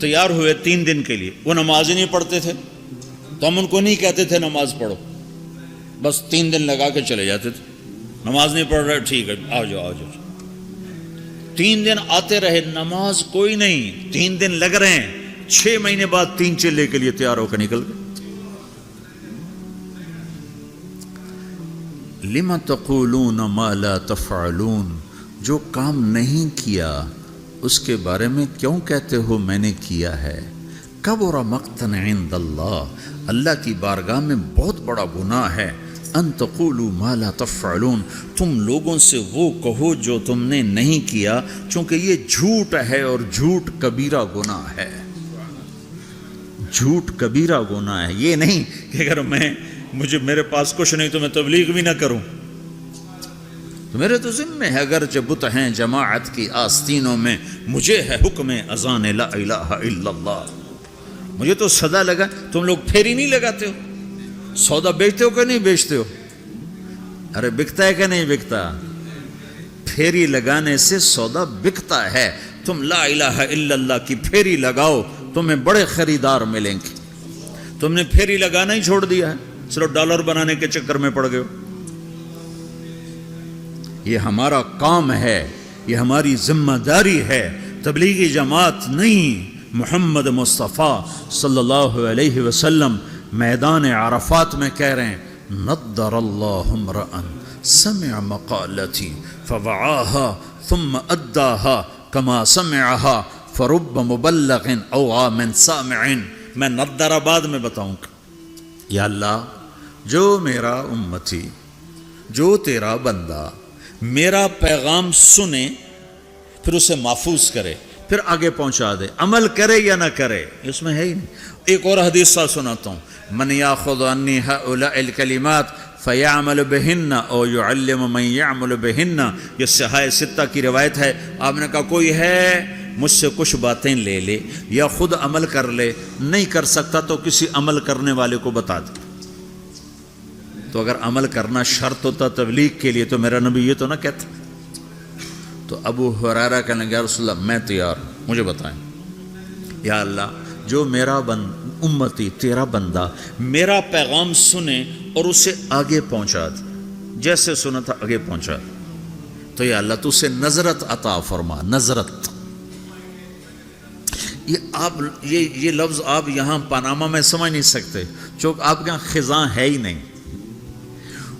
تیار ہوئے 3 دن کے لیے، وہ نماز ہی نہیں پڑھتے تھے، تو ہم ان کو نہیں کہتے تھے نماز پڑھو، بس 3 دن لگا کے چلے جاتے تھے، نماز نہیں پڑھ رہے، ٹھیک ہے آ جاؤ آ جاؤ۔ 3 دن آتے رہے، نماز کوئی نہیں، 3 دن لگ رہے ہیں، 6 مہینے بعد 3 چلے کے لیے تیار ہو کے نکل گئے۔ لِمَ تَقُولُونَ مَا لَا تَفْعَلُونَ، جو کام نہیں کیا اس کے بارے میں کیوں کہتے ہو میں نے کیا ہے؟ کبر مقتا عند اللہ، اللہ کی بارگاہ میں بہت بڑا گناہ ہے، ان تقولوا ما لا تفعلون، تم لوگوں سے وہ کہو جو تم نے نہیں کیا، چونکہ یہ جھوٹ ہے اور جھوٹ کبیرہ گناہ ہے، جھوٹ کبیرہ گناہ ہے۔ یہ نہیں کہ اگر میرے پاس کچھ نہیں تو میں تبلیغ بھی نہ کروں، تو میرے تو ذمہ ہے، اگرچہ بت ہیں جماعت کی آستینوں میں، مجھے ہے حکم اذان لا الہ الا اللہ، مجھے تو سزا لگا۔ تم لوگ پھیری نہیں لگاتے ہو، سودا بیچتے ہو کہ نہیں بیچتے ہو؟ ارے بکتا ہے کہ نہیں بکتا؟ پھیری لگانے سے سودا بکتا ہے۔ تم لا الہ الا اللہ کی پھیری لگاؤ، تمہیں بڑے خریدار ملیں گے۔ تم نے پھیری لگانا ہی چھوڑ دیا ہے، صرف ڈالر بنانے کے چکر میں پڑ گئے ہو۔ یہ ہمارا کام ہے، یہ ہماری ذمہ داری ہے، تبلیغی جماعت نہیں۔ محمد مصطفیٰ صلی اللہ علیہ وسلم میدان عرفات میں کہہ رہے ہیں، نضر اللہ امرأ سمع مقالتی فوعاها ثم اداها كما سمعها فرب مبلغ اوعى من سامع۔ میں نضر بعد میں بتاؤں گا۔ یا اللہ، جو میرا امتی، جو تیرا بندہ میرا پیغام سنے، پھر اسے محفوظ کرے، پھر آگے پہنچا دے، عمل کرے یا نہ کرے، اس میں ہے ہی نہیں۔ ایک اور حدیث سا سناتا ہوں، من یاخذ عنی ہؤلاء الکلمات فیعمل بہن او یعلم من یعمل بہن، یہ صحاح ستہ کی روایت ہے۔ آپ نے کہا کوئی ہے مجھ سے کچھ باتیں لے لے یا خود عمل کر لے، نہیں کر سکتا تو کسی عمل کرنے والے کو بتا دے۔ تو اگر عمل کرنا شرط ہوتا تبلیغ کے لیے تو میرا نبی یہ تو نہ کہتا۔ تو ابو ہریرہ کہنے لگے، یا رسول اللہ میں تیار ہوں، مجھے بتائیں۔ یا اللہ، جو میرا امتی تیرا بندہ میرا پیغام سنے اور اسے آگے پہنچا دے، جیسے سنا تھا آگے پہنچا دے، تو یا اللہ تو اسے نظرت عطا فرما۔ نظرت، یہ لفظ آپ یہاں پاناما میں سمجھ نہیں سکتے، چونکہ آپ کے یہاں خزاں ہے ہی نہیں،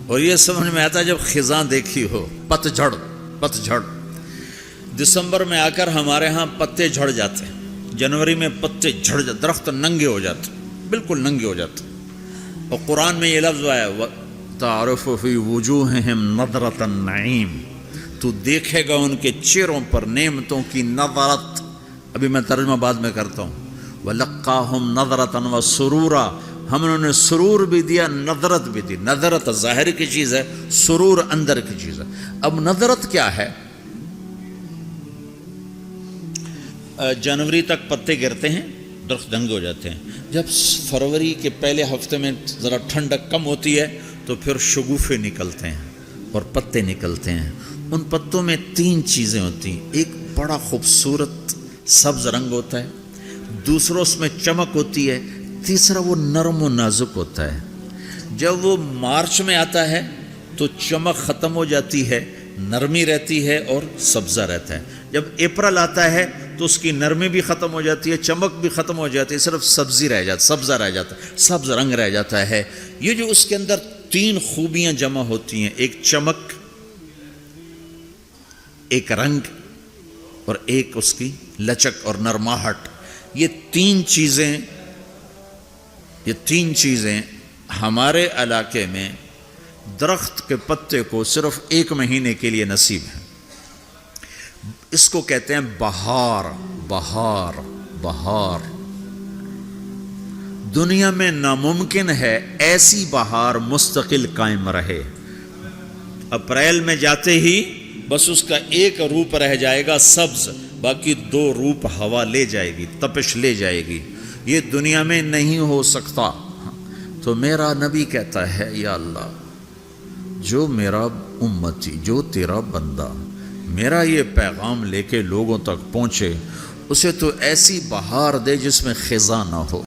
اور یہ سمجھ میں آتا ہے جب خزاں دیکھی ہو۔ پتجھڑ دسمبر میں آ کر ہمارے ہاں پتے جھڑ جاتے ہیں، جنوری میں پتے جھڑ جاتے، درخت ننگے ہو جاتے، بالکل ننگے ہو جاتے۔ اور قرآن میں یہ لفظ آیا وَتَعْرِفُ فِي وُجُوهِهِمْ نَضْرَةَ النَّعِيمِ، تو دیکھے گا ان کے چہروں پر نعمتوں کی نظرت۔ ابھی میں ترجمہ بعد میں کرتا ہوں۔ وَلَقَّاهُمْ نَضْرَةً وَسُرُورًا، ہم انہوں نے سرور بھی دیا، نظرت بھی دی۔ نظرت ظاہر کی چیز ہے، سرور اندر کی چیز ہے۔ اب نظرت کیا ہے؟ جنوری تک پتے گرتے ہیں، درخت ننگے ہو جاتے ہیں۔ جب فروری کے پہلے ہفتے میں ذرا ٹھنڈک کم ہوتی ہے تو پھر شگوفے نکلتے ہیں اور پتے نکلتے ہیں۔ ان پتوں میں 3 چیزیں ہوتی ہیں، ایک بڑا خوبصورت سبز رنگ ہوتا ہے، دوسرا اس میں چمک ہوتی ہے، تیسرا وہ نرم و نازک ہوتا ہے۔ جب وہ مارچ میں آتا ہے تو چمک ختم ہو جاتی ہے، نرمی رہتی ہے اور سبزہ رہتا ہے۔ جب اپریل آتا ہے تو اس کی نرمی بھی ختم ہو جاتی ہے، چمک بھی ختم ہو جاتی ہے، صرف سبزہ رہ جاتا ہے، سبز رنگ رہ جاتا ہے۔ یہ جو اس کے اندر 3 خوبیاں جمع ہوتی ہیں، ایک چمک، ایک رنگ اور ایک اس کی لچک اور نرماہٹ، یہ تین چیزیں ہمارے علاقے میں درخت کے پتے کو صرف 1 مہینے کے لیے نصیب ہے۔ اس کو کہتے ہیں بہار۔ دنیا میں ناممکن ہے ایسی بہار مستقل قائم رہے۔ اپریل میں جاتے ہی بس اس کا ایک روپ رہ جائے گا سبز، باقی 2 روپ ہوا لے جائے گی، تپش لے جائے گی۔ یہ دنیا میں نہیں ہو سکتا۔ تو میرا نبی کہتا ہے، یا اللہ، جو میرا امتی، جو تیرا بندہ میرا یہ پیغام لے کے لوگوں تک پہنچے اسے تو ایسی بہار دے جس میں خزاں نہ ہو۔